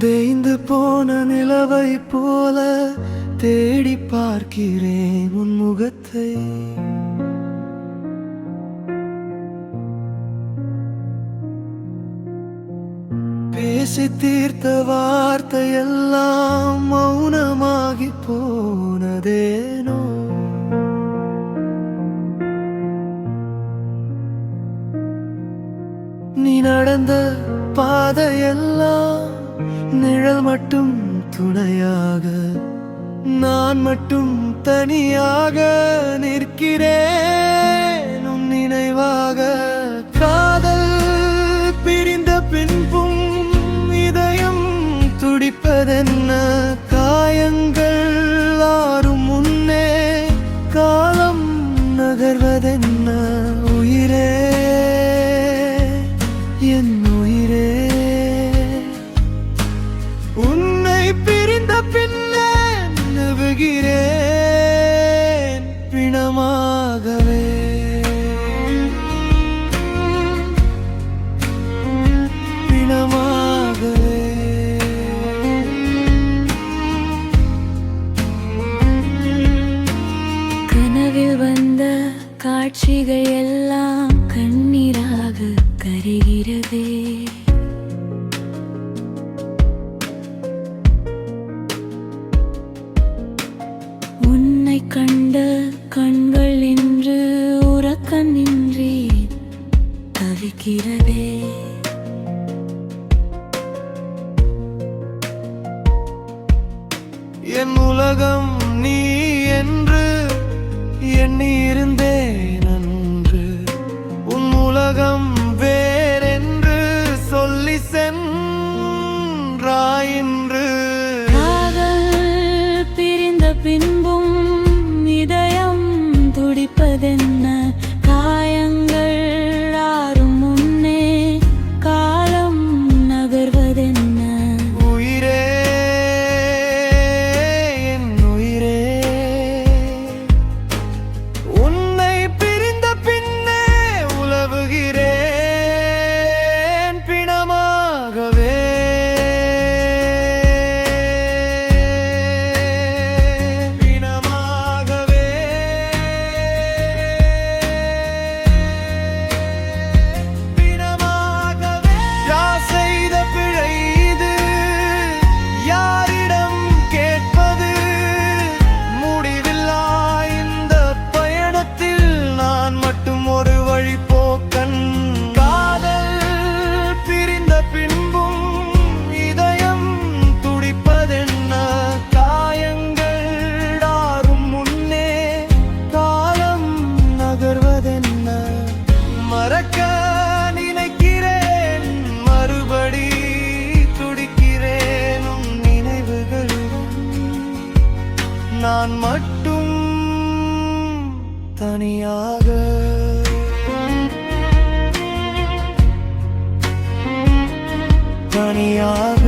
தேய்ந்து போன நிலவை போல தேடி பார்க்கிறேன் உன் முகத்தை. பேசி தீர்த்த வார்த்தையெல்லாம் மௌனமாகி போனதேனோ. நீ நடந்த பாதையெல்லாம் நிழல் மட்டும் துணையாக, நான் மட்டும் தனியாக நிற்கிறேன் உன் நினைவாக. காதல் பிரிந்த பின்பும் இதயம் துடிப்பதென்ன, காயங்கள் ஆறும் முன்னே காலம் நகர்வதென்ன. உயிரே என் உயிரே, உன்னை பிரிந்த பின்னே நெருகிறேன் பிணமாகவே. பிணமாகவே. கனவில் வந்த காட்சிகள் எல்லாம் கண்ணீராக கரைகிறதே. உன்னை கண்ட கண்கள் இன்று உறக்கமின்றி தவிக்கிறதே. என் உலகம் நீ என்று எண்ணி இருந்தேன் அன்று, உன் உலகம் வேறென்று சொல்லி சென்றாய் இன்று. காதல் பிரிந்த பின்பும் இதயம் துடிப்பதென்ன, காயங்கள் ஆறும் முன்னே காலம் நகர்வதென்ன. உயிரே என் உயிரே, உன்னை பிரிந்த பின்னே உலவுகிறேன் பிணமாகவே. பிணமாகவே. பிணமாகவே. யார் செய்த பிழை இது, யாரிடம் கேட்பது? முடிவில்லா இந்த பயணத்தில் நான் மட்டும் ஒரு வழிபோக்கன். காதல் பிரிந்த பின்பும் இதயம் துடிப்பதென்ன, காயங்கள் ஆறும் முன்னே காலம் நகர்வதென்ன. மறக்க நினைக்கிறேன், மறுபடி துடிக்கிறேன் உன் நினைவுகளுடன். நான் மட்டும் தனியாக. தனியாக.